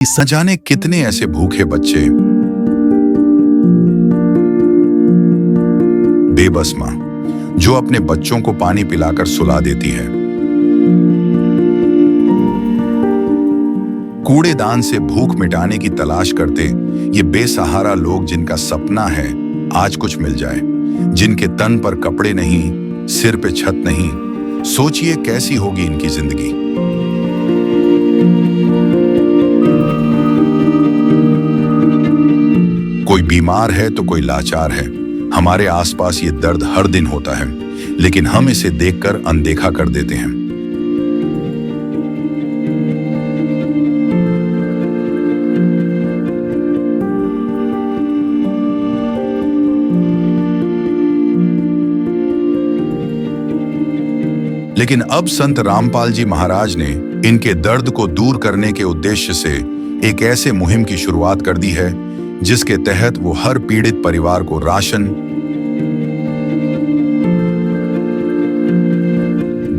न जाने कितने ऐसे भूखे बच्चे, बेबस मां जो अपने बच्चों को पानी पिलाकर सुला देती है। कूड़ेदान से भूख मिटाने की तलाश करते ये बेसहारा लोग जिनका सपना है आज कुछ मिल जाए, जिनके तन पर कपड़े नहीं, सिर पे छत नहीं, सोचिए कैसी होगी इनकी जिंदगी। कोई बीमार है तो कोई लाचार है। हमारे आसपास ये दर्द हर दिन होता है, लेकिन हम इसे देखकर अनदेखा कर देते हैं। लेकिन अब संत रामपाल जी महाराज ने इनके दर्द को दूर करने के उद्देश्य से एक ऐसे मुहिम की शुरुआत कर दी है जिसके तहत वो हर पीड़ित परिवार को राशन,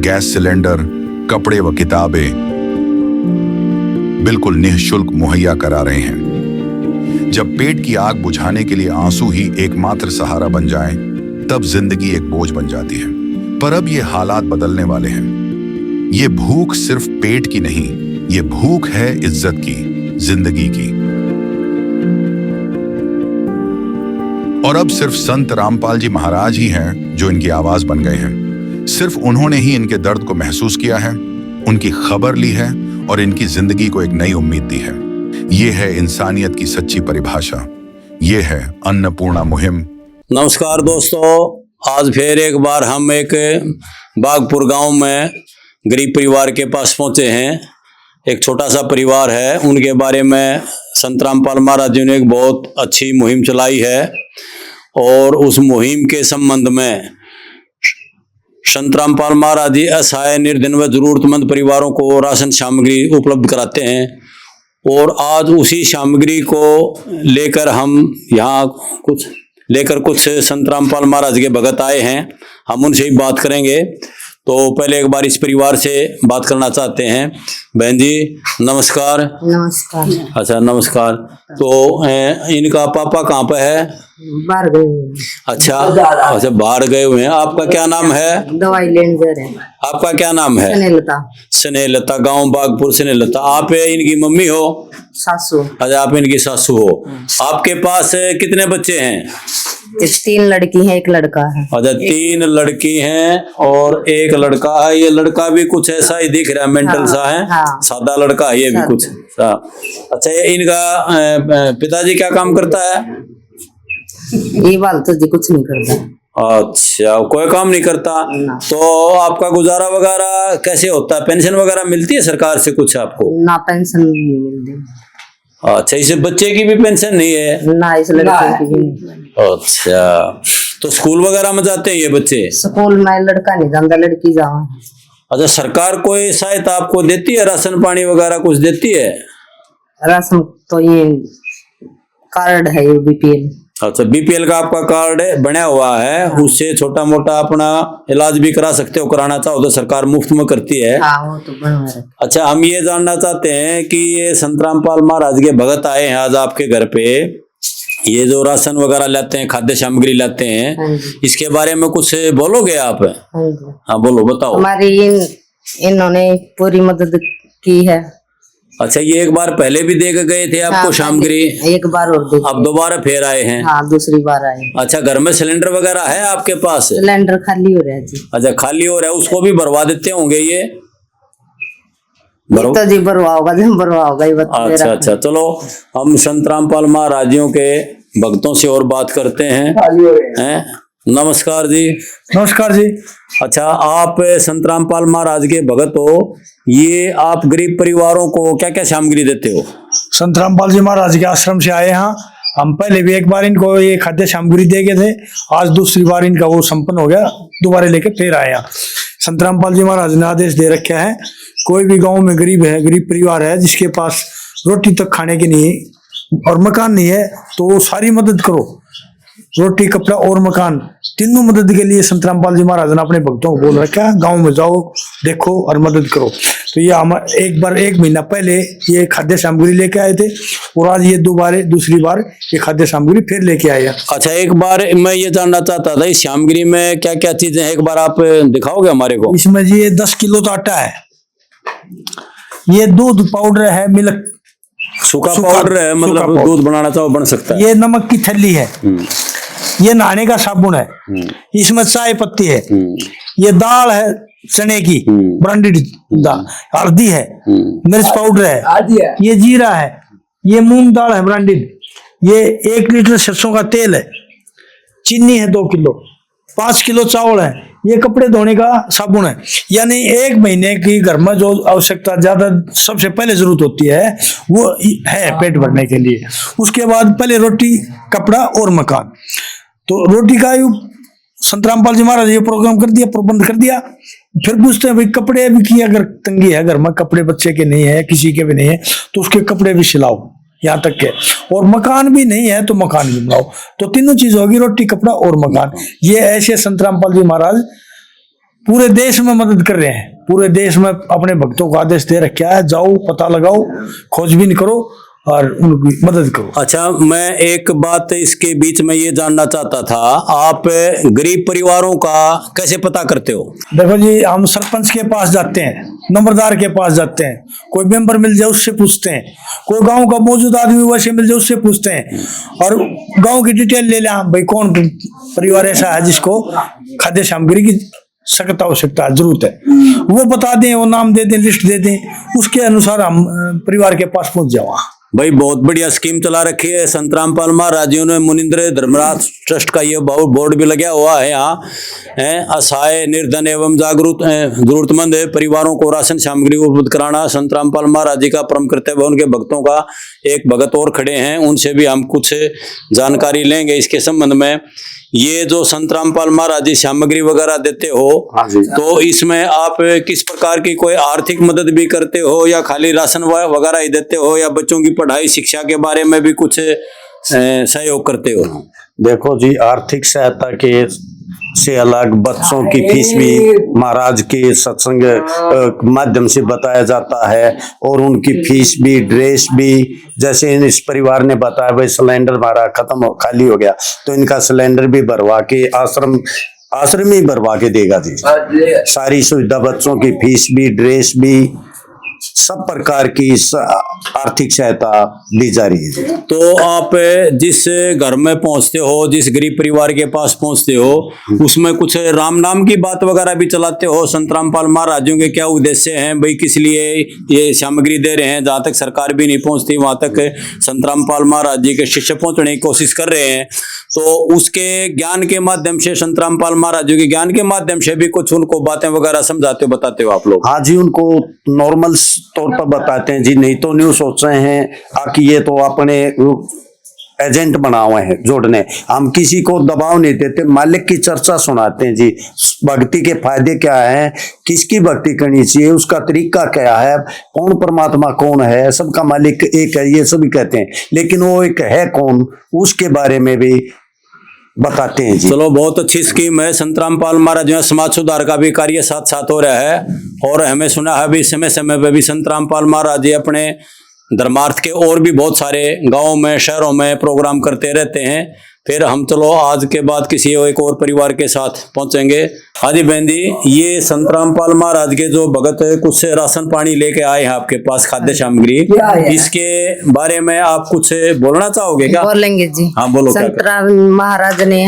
गैस सिलेंडर, कपड़े व किताबें बिल्कुल निःशुल्क मुहैया करा रहे हैं। जब पेट की आग बुझाने के लिए आंसू ही एकमात्र सहारा बन जाएं, तब जिंदगी एक बोझ बन जाती है। पर अब ये हालात बदलने वाले हैं। ये भूख सिर्फ पेट की नहीं, ये भूख है इज्जत की, जिंदगी की। और अब सिर्फ संत रामपाल जी महाराज ही हैं जो इनकी आवाज बन गए हैं। सिर्फ उन्होंने ही इनके दर्द को महसूस किया है, उनकी खबर ली है और इनकी जिंदगी को एक नई उम्मीद दी है। ये है इंसानियत की सच्ची परिभाषा। ये है अन्नपूर्णा मुहिम। नमस्कार दोस्तों, आज फिर एक बार हम एक बागपुर गांव में गरीब परिवार के पास पहुंचे हैं। एक छोटा सा परिवार है, उनके बारे में संत रामपाल महाराज जी ने एक बहुत अच्छी मुहिम चलाई है और उस मुहिम के संबंध में संत रामपाल महाराज जी असहाय, निर्धन व जरूरतमंद परिवारों को राशन सामग्री उपलब्ध कराते हैं। और आज उसी सामग्री को लेकर हम यहाँ कुछ संत रामपाल महाराज के भगत आए हैं। हम उनसे ही बात करेंगे। तो पहले एक बार इस परिवार से बात करना चाहते हैं। बहन जी नमस्कार। नमस्कार। अच्छा नमस्कार। तो इनका पापा कहाँ पे है? बाहर गए हुए। अच्छा बाहर गए हुए हैं। आपका क्या नाम है? दवाई लेने जा रहे हैं। आपका क्या नाम है? स्नेहलता। स्नेहलता, गांव बागपुर स्नेहलता। आप इनकी मम्मी हो? सासू। अच्छा आप इनकी सासू हो। आपके पास कितने बच्चे हैं? 3 लड़की हैं, 1 लड़का है। अच्छा 3 लड़की हैं और 1 लड़का है। ये लड़का भी कुछ ऐसा ही दिख रहा है, मेंटल सा है। सादा लड़का है ये भी कुछ। अच्छा ये इनका पिताजी क्या काम करता है? ये बाल तो जी कुछ नहीं करता। अच्छा कोई काम नहीं करता। तो आपका गुजारा वगैरह कैसे होता है? पेंशन वगैरह मिलती है सरकार से कुछ आपको? ना पेंशन नहीं मिलती। अच्छा इसे बच्चे की भी पेंशन नहीं है? ना इस लड़के की भी नहीं। अच्छा तो स्कूल वगैरह में जाते हैं ये बच्चे? स्कूल में लड़का नहीं जाता, लड़की जावा। अच्छा सरकार कोई सहायता आपको देती है, राशन पानी वगैरह कुछ देती है? राशन तो ये कार्ड है, ये बीपीएल। अच्छा बीपीएल का आपका कार्ड बना हुआ है। उससे छोटा मोटा अपना इलाज भी करा सकते हो, कराना चाहो तो सरकार मुफ्त में करती है। वो तो बनवा। अच्छा हम ये जानना चाहते हैं कि ये संत रामपाल महाराज के भगत आए हैं आज आपके घर पे, ये जो राशन वगैरह लाते हैं, खाद्य सामग्री लाते हैं, इसके बारे में कुछ बोलोगे आप? हाँ बोलो, बताओ। हमारी इन्होंने पूरी मदद की है। अच्छा ये एक बार पहले भी दे के गए थे आपको सामग्री? एक बार और दे। अब दोबारा फिर आए हैं? हाँ दूसरी बार आए। अच्छा घर में सिलेंडर वगैरह है आपके पास? सिलेंडर खाली हो रहा है जी। अच्छा खाली हो रहा है, उसको भी भरवा देते होंगे ये? तो जी भरवा होगा, जब भरवा होगा। अच्छा चलो हम संत रामपाल महाराजियों के भक्तों से और बात करते हैं। नमस्कार जी। नमस्कार जी। अच्छा आप संत रामपाल महाराज के भगत हो, ये आप गरीब परिवारों को क्या क्या सामग्री देते हो? संत रामपाल जी महाराज के आश्रम से आए हैं हम। पहले भी एक बार इनको ये खाद्य सामग्री दे गए थे, आज दूसरी बार इनका वो संपन्न हो गया, दोबारा लेके फिर आए हैं। संत रामपाल जी महाराज ने आदेश दे रखा है, कोई भी गाँव में गरीब है, गरीब परिवार है जिसके पास रोटी तक खाने की नहीं और मकान नहीं है, तो वो सारी मदद करो। रोटी, कपड़ा और मकान तीनों मदद के लिए संत रामपाल जी महाराज ने अपने भक्तों को बोल रखा है, गांव में जाओ, देखो और मदद करो। तो ये हम एक महीना पहले ये खाद्य सामग्री लेके आए थे, और आज ये दूसरी बार ये खाद्य सामग्री फिर लेके आए हैं। अच्छा, एक बार मैं ये जानना चाहता था इस सामग्री में क्या क्या चीजें हैं, एक बार आप दिखाओगे हमारे को? इसमें जी ये 10 किलो तो आटा है, ये दूध पाउडर है, मिल्क सूखा पाउडर है, मतलब दूध बनाना चाहो बन सकता है। ये नमक की थैली है, ये नहाने का साबुन है, इसमें चाय पत्ती है, ये दाल है चने की ब्रांडेड दाल, हल्दी है, मिर्च पाउडर है, ये जीरा है, ये मूंग दाल है ब्रांडेड, ये 1 लीटर सरसों का तेल है, चीनी है 2 किलो, 5 किलो चावल है, ये कपड़े धोने का साबुन है। यानी 1 महीने की घर में जो आवश्यकता ज्यादा सबसे पहले जरूरत होती है वो है पेट भरने के लिए। उसके बाद पहले रोटी, कपड़ा और मकान। तो रोटी का संत रामपाल जी महाराज ये प्रोग्राम कर दिया, प्रबंध कर दिया। फिर पूछते हैं भाई कपड़े भी की अगर तंगी है घर में, कपड़े बच्चे के नहीं है, किसी के भी नहीं है, तो उसके कपड़े भी सिलाओ, यहाँ तक के, और मकान भी नहीं है तो मकान भी बनाओ। तो तीनों चीज होगी, रोटी, कपड़ा और मकान। ये ऐसे संत रामपाल जी महाराज पूरे देश में मदद कर रहे हैं, पूरे देश में अपने भक्तों को आदेश दे रखा है, जाओ पता लगाओ, खोजबीन करो और उनकी मदद करो। अच्छा, मैं एक बात इसके बीच में ये जानना चाहता था, आप गरीब परिवारों का कैसे पता करते हो? देखो जी, हम सरपंच के पास जाते हैं, नंबरदार के पास जाते हैं, कोई मेंबर मिल जाए उससे पूछते हैं, कोई गांव का मौजूद आदमी वैसे मिल जाए उससे पूछते हैं, और गांव की डिटेल ले लें, भाई कौन परिवार ऐसा है जिसको खाद्य सामग्री की सख्त आवश्यकता जरूरत है, वो बता दें, वो नाम दे दें, लिस्ट दे दें, उसके अनुसार हम परिवार के पास पहुंच जाओ। भाई बहुत बढ़िया स्कीम चला रखी है संत रामपाल महाराज जी ने। मुनिंद्र धर्मराज ट्रस्ट का ये बोर्ड भी लगा हुआ है यहाँ है। असहाय, निर्धन एवं जरूरतमंद परिवारों को राशन सामग्री उपलब्ध कराना संत रामपाल महाराज जी का परम कर्तव्य। उनके भक्तों का एक भगत और खड़े हैं, उनसे भी हम कुछ जानकारी लेंगे इसके संबंध में। ये जो संत रामपाल महाराज जी सामग्री वगैरह देते हो, तो इसमें आप किस प्रकार की कोई आर्थिक मदद भी करते हो या खाली राशन वगैरह ही देते हो, या बच्चों की पढ़ाई शिक्षा के बारे में भी कुछ सहयोग करते हो? देखो जी, आर्थिक सहायता के से अलग बच्चों की फीस भी महाराज के सत्संग माध्यम से बताया जाता है, और उनकी फीस भी, ड्रेस भी। जैसे इस परिवार ने बताया भाई सिलेंडर हमारा खाली हो गया, तो इनका सिलेंडर भी भरवा के आश्रम ही भरवा के देगा जी। सारी सुविधा, बच्चों की फीस भी, ड्रेस भी, सब प्रकार की आर्थिक सहायता दी जा रही है। तो आप जिस घर में पहुंचते हो, जिस गरीब परिवार के पास पहुंचते हो, उसमें कुछ राम नाम की बात वगैरह भी चलाते हो? संत रामपाल महाराजों के क्या उद्देश्य हैं भाई, किस लिए ये सामग्री दे रहे हैं? जहाँ तक सरकार भी नहीं पहुंचती वहां तक संत रामपाल महाराज जी के शिष्य पहुंचने की कोशिश कर रहे हैं। तो उसके ज्ञान के माध्यम से, संत रामपाल महाराज जी के ज्ञान के माध्यम से भी कुछ उनको बातें वगैरह समझाते हो, बताते हो आप लोग? हाँ जी, उनको नॉर्मल तौर पर बताते हैं जी, नहीं तो न्यू सोच रहे हैं कि ये तो अपने एजेंट बना हुए हैं जोड़ने। हम किसी को दबाव नहीं देते, मालिक की चर्चा सुनाते हैं जी। भक्ति के फायदे क्या हैं, किसकी भक्ति करनी चाहिए, उसका तरीका क्या है, कौन परमात्मा कौन है, सबका मालिक एक है, ये सभी कहते हैं, लेकिन वो एक है कौन, उसके बारे में भी बताते हैं जी। चलो, बहुत अच्छी स्कीम है। संत रामपाल महाराज जो है समाज सुधार का भी कार्य साथ साथ हो रहा है, और हमें सुना है भी समय समय पे भी संत रामपाल महाराज जी अपने धर्मार्थ के और भी बहुत सारे गांवों में, शहरों में प्रोग्राम करते रहते हैं। फिर हम चलो आज के बाद किसी एक और परिवार के साथ पहुंचेंगे। हाजी बहन जी, ये संत रामपाल महाराज के जो भगत है कुछ राशन पानी लेके आए हैं आपके पास, खाद्य सामग्री, इसके बारे में आप कुछ बोलना चाहोगे क्या? बोलेंगे जी। हाँ बोलो। संत राम महाराज ने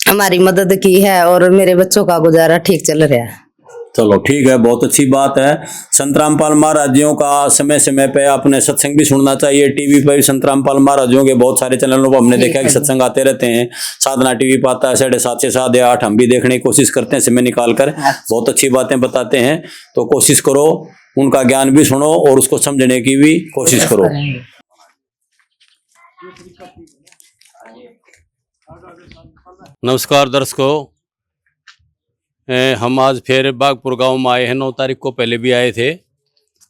हमारी मदद की है और मेरे बच्चों का गुजारा ठीक चल रहा है। चलो ठीक है, बहुत अच्छी बात है। संत रामपाल महाराजियों का समय समय पे आपने सत्संग भी सुनना चाहिए। टीवी पर भी संत रामपाल महाराजियों के बहुत सारे चैनलों पर हमने देखा कि सत्संग आते रहते हैं। साधना टीवी पर आता है 7:30 से 7:30, हम भी देखने की कोशिश करते हैं समय निकाल कर। बहुत अच्छी बातें बताते हैं, तो कोशिश करो उनका ज्ञान भी सुनो और उसको समझने की भी कोशिश करो। नमस्कार दर्शकों, हम आज फिर बागपुर गांव में आए हैं। 9 तारीख को पहले भी आए थे,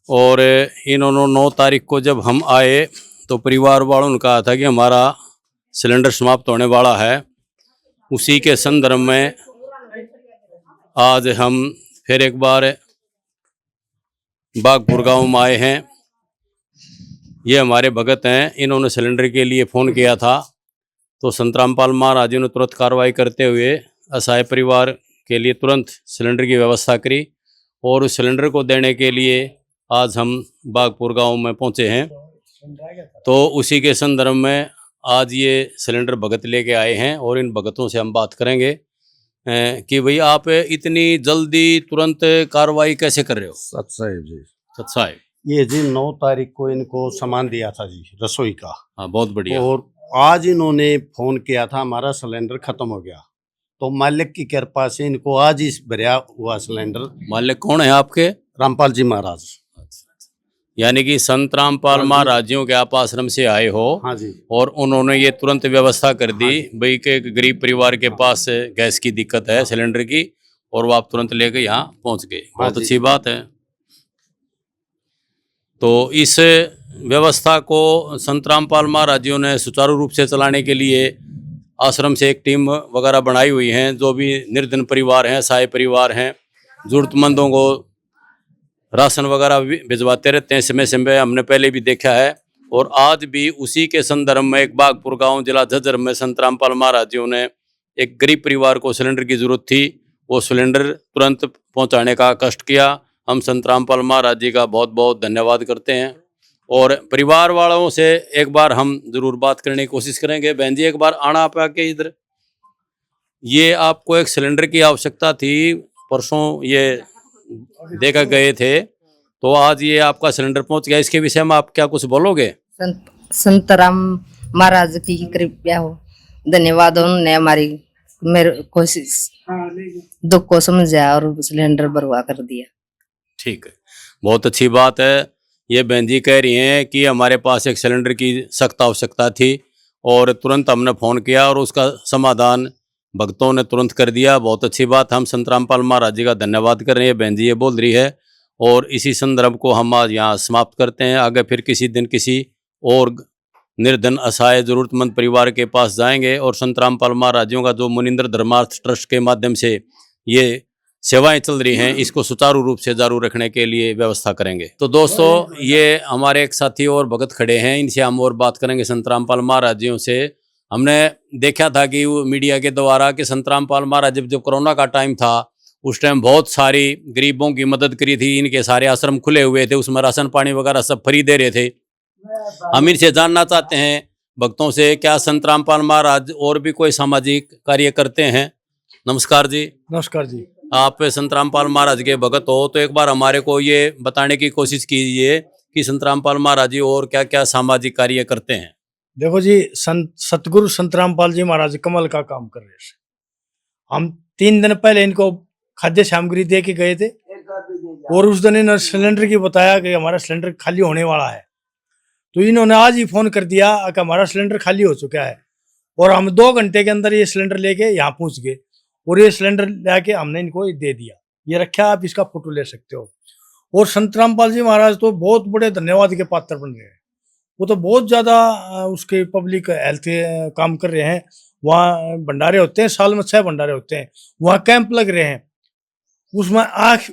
और इन्होंने 9 तारीख को जब हम आए तो परिवार वालों ने कहा था कि हमारा सिलेंडर समाप्त होने वाला है, उसी के संदर्भ में आज हम फिर एक बार बागपुर गांव में आए हैं। ये हमारे भगत हैं, इन्होंने सिलेंडर के लिए फ़ोन किया था, तो संत रामपाल महाराज जी ने तुरंत कार्रवाई करते हुए असहाय परिवार के लिए तुरंत सिलेंडर की व्यवस्था करी और उस सिलेंडर को देने के लिए आज हम बागपुर गांव में पहुंचे हैं। तो उसी के संदर्भ में आज ये सिलेंडर भगत लेके आए हैं और इन भगतों से हम बात करेंगे कि भाई आप इतनी जल्दी तुरंत कार्रवाई कैसे कर रहे हो? सत्साहेब जी, सत्साहेब, ये जी 9 तारीख को इनको सामान दिया था जी रसोई का। हाँ, बहुत बढ़िया। और आज इन्होंने फोन किया था हमारा सिलेंडर खत्म हो गया, तो मालिक की कृपा से इनको आज ही भरा हुआ सिलेंडर। मालिक कौन है आपके? रामपाल जी महाराज। यानी कि संत रामपाल महाराज जी के आप आश्रम से आए हो? हाँ जी। और उन्होंने ये तुरंत व्यवस्था कर दी भाई के गरीब परिवार के पास गैस की दिक्कत है, सिलेंडर की, और वो आप तुरंत लेके यहाँ पहुँच गए। बहुत अच्छी बात है। तो इस व्यवस्था को संत रामपाल महाराज जी ने सुचारू रूप से चलाने के लिए आश्रम से एक टीम वगैरह बनाई हुई हैं, जो भी निर्धन परिवार हैं, सहाय परिवार हैं, जरूरतमंदों को राशन वगैरह भी भिजवाते रहते हैं समय समय, हमने पहले भी देखा है। और आज भी उसी के संदर्भ में एक बागपुर गांव जिला झज्जर में संत रामपाल महाराज जी ने एक गरीब परिवार को सिलेंडर की जरूरत थी, वो सिलेंडर तुरंत पहुंचाने का कष्ट किया। हम संत रामपाल महाराज जी का बहुत बहुत धन्यवाद करते हैं और परिवार वालों से एक बार हम जरूर बात करने की कोशिश करेंगे। बहन जी, एक बार आना आप आके इधर। ये आपको एक सिलेंडर की आवश्यकता थी, परसों ये देखा गए थे, तो आज ये आपका सिलेंडर पहुंच गया। इसके विषय में आप क्या कुछ बोलोगे? संत राम महाराज की कृपया हो, धन्यवाद। उन्होंने हमारी मेरे कोशिश दुख को समझा और सिलेंडर भरवा कर दिया। ठीक है, बहुत अच्छी बात है। ये बहन जी कह रही हैं कि हमारे पास एक सिलेंडर की सख्त आवश्यकता थी और तुरंत हमने फ़ोन किया और उसका समाधान भक्तों ने तुरंत कर दिया। बहुत अच्छी बात। हम संत रामपाल महाराज जी का धन्यवाद कर रहे हैं। बहन जी ये बोल रही है और इसी संदर्भ को हम आज यहाँ समाप्त करते हैं। आगे फिर किसी दिन किसी और निर्धन असहाय जरूरतमंद परिवार के पास जाएंगे और संत रामपाल महाराज जी का जो मुनिंद्र धर्मार्थ ट्रस्ट के माध्यम से ये सेवाएं चल रही हैं, इसको सुचारू रूप से जारी रखने के लिए व्यवस्था करेंगे। तो दोस्तों, ये हमारे एक साथी और भगत खड़े हैं, इनसे हम और बात करेंगे संत रामपाल महाराज जी से। हमने देखा था कि वो मीडिया के द्वारा कि संत रामपाल महाराज जब कोरोना का टाइम था उस टाइम बहुत सारी गरीबों की मदद करी थी। इनके सारे आश्रम खुले हुए थे, उसमें राशन पानी वगैरह सब फ्री दे रहे थे। हम इनसे जानना चाहते हैं भक्तों से, क्या संत रामपाल महाराज और भी कोई सामाजिक कार्य करते हैं? नमस्कार जी। नमस्कार जी। आप संत रामपाल महाराज के भगत हो, तो एक बार हमारे को ये बताने की कोशिश कीजिए कि संत रामपाल महाराज जी और क्या क्या सामाजिक कार्य करते हैं। देखो जी, सतगुरु संत रामपाल जी महाराज कमल का काम कर रहे हैं। हम 3 दिन पहले इनको खाद्य सामग्री दे के गए थे और उस दिन इन्होंने सिलेंडर की बताया कि हमारा सिलेंडर खाली होने वाला है, तो इन्होंने आज ही फोन कर दिया कि हमारा सिलेंडर खाली हो चुका है। और हम 2 घंटे के अंदर ये सिलेंडर लेके यहाँ पहुंच गए और ये सिलेंडर लेके हमने इनको दे दिया। ये रखा, आप इसका फोटो ले सकते हो। और संत रामपाल जी महाराज तो बहुत बड़े धन्यवाद के पात्र बन रहे हैं। वो तो बहुत ज्यादा उसके पब्लिक हेल्थ काम कर रहे हैं। वहाँ भंडारे होते हैं, साल में 6 भंडारे होते हैं, वहाँ कैंप लग रहे हैं, उसमें आँख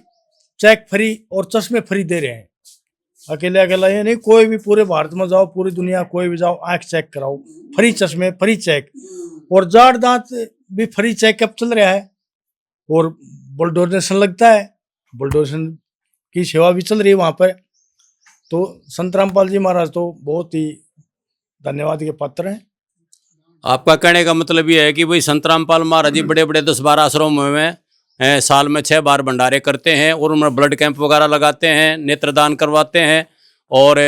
चेक फ्री और चश्मे फ्री दे रहे हैं। अकेले अकेला ये नहीं, कोई भी पूरे भारत में जाओ, पूरी दुनिया कोई भी जाओ, आँख चेक कराओ, फ्री चश्मे, फ्री चेक। और जाड़ दांत भी फ्री चेकअप चल रहा है और ब्लड डोनेशन लगता है, ब्लड डोनेशन की सेवा भी चल रही है वहाँ पर। तो संत रामपाल जी महाराज तो बहुत ही धन्यवाद के पात्र हैं। आपका कहने का मतलब ये है कि भाई संत रामपाल महाराज जी बड़े बड़े 10-12 आश्रमों में साल में 6 बार भंडारे करते हैं और उनमें ब्लड कैंप वगैरह लगाते हैं, नेत्रदान करवाते हैं और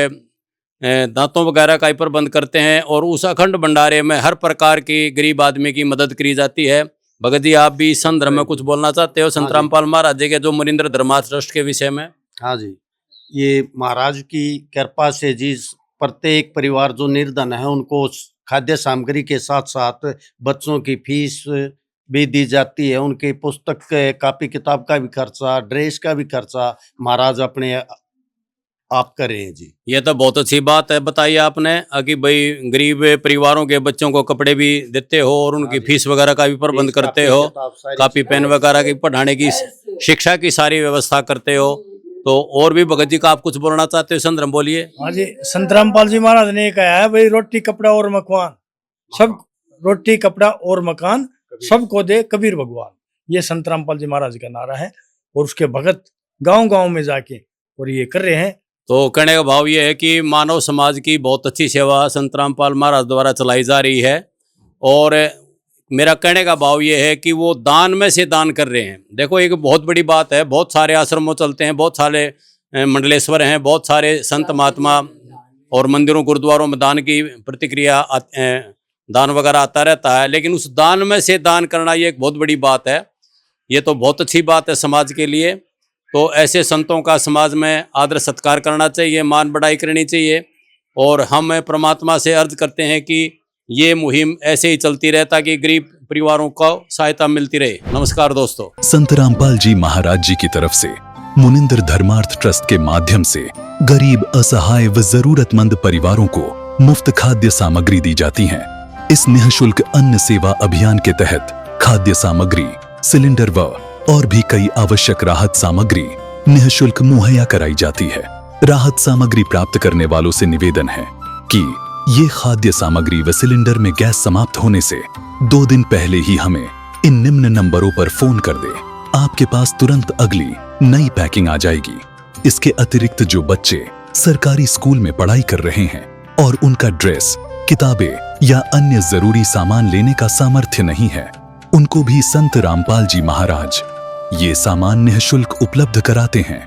दांतों वगैरह का ही प्रबंध करते हैं। और उस अखंड भंडारे में हर प्रकार की गरीब आदमी की मदद करी जाती है। भगत जी, आप भी इस संदर्भ में कुछ बोलना चाहते हो संत रामपाल महाराज जी के जो मुनिंद्र धर्मार्थ ट्रस्ट के विषय में? हाँ जी, ये महाराज की कृपा से जी प्रत्येक परिवार जो निर्धन है उनको खाद्य सामग्री के साथ साथ बच्चों की फीस भी दी जाती है। उनके पुस्तक कापी किताब का भी खर्चा, ड्रेस का भी खर्चा महाराज अपने आप करें जी। ये तो बहुत अच्छी बात है बताइए आपने कि भाई गरीब परिवारों के बच्चों को कपड़े भी देते हो और उनकी फीस वगैरह का भी प्रबंध करते हो, कापी पेन वगैरह की पढ़ाने की शिक्षा की सारी व्यवस्था करते हो। तो और भी भगत जी का आप कुछ बोलना चाहते हो संदर्भ बोलिए। हाँ जी, संत रामपाल जी महाराज ने कहा है भाई रोटी कपड़ा और मकान सब, रोटी कपड़ा और मकान सबको दे कबीर भगवान, ये संत रामपाल जी महाराज का नारा है। और उसके भगत गांव गांव में जाके और ये कर रहे हैं। तो कहने का भाव ये है कि मानव समाज की बहुत अच्छी सेवा संत रामपाल महाराज द्वारा चलाई जा रही है। और मेरा कहने का भाव ये है कि वो दान में से दान कर रहे हैं। देखो एक बहुत बड़ी बात है, बहुत सारे आश्रमों चलते हैं, बहुत सारे मंडलेश्वर हैं, बहुत सारे संत महात्मा और मंदिरों गुरुद्वारों में दान की प्रतिक्रिया दान वगैरह आता रहता है, लेकिन उस दान में से दान करना ये एक बहुत बड़ी बात है। ये तो बहुत अच्छी बात है समाज के लिए। तो ऐसे संतों का समाज में आदर सत्कार करना चाहिए, मान बढ़ाई करनी चाहिए। और हम परमात्मा से अर्ज करते हैं कि ये मुहिम ऐसे ही चलती रहे ताकि गरीब परिवारों को सहायता मिलती रहे। नमस्कार दोस्तों। संत रामपाल जी महाराज जी की तरफ से मुनिंद्र धर्मार्थ ट्रस्ट के माध्यम से गरीब, असहाय व जरूरतमंद परिवारों को मुफ्त खाद्य सामग्री दी जाती है। इस निःशुल्क अन्न सेवा अभियान के तहत खाद्य सामग्री, सिलेंडर व और भी कई आवश्यक राहत सामग्री निःशुल्क मुहैया कराई जाती है। राहत सामग्री प्राप्त करने वालों से निवेदन है कि ये खाद्य सामग्री व सिलेंडर में गैस समाप्त होने से 2 दिन पहले ही हमें इन निम्न नंबरों पर फोन कर दे। आपके पास तुरंत अगली नई पैकिंग आ जाएगी। इसके अतिरिक्त जो बच्चे सरकारी स्कूल में पढ़ाई कर रहे हैं और उनका ड्रेस, किताबें या अन्य जरूरी सामान लेने का सामर्थ्य नहीं है, उनको भी संत रामपाल जी महाराज ये सामान निःशुल्क उपलब्ध कराते हैं।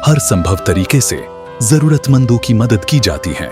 हर संभव तरीके से जरूरतमंदों की मदद की जाती है।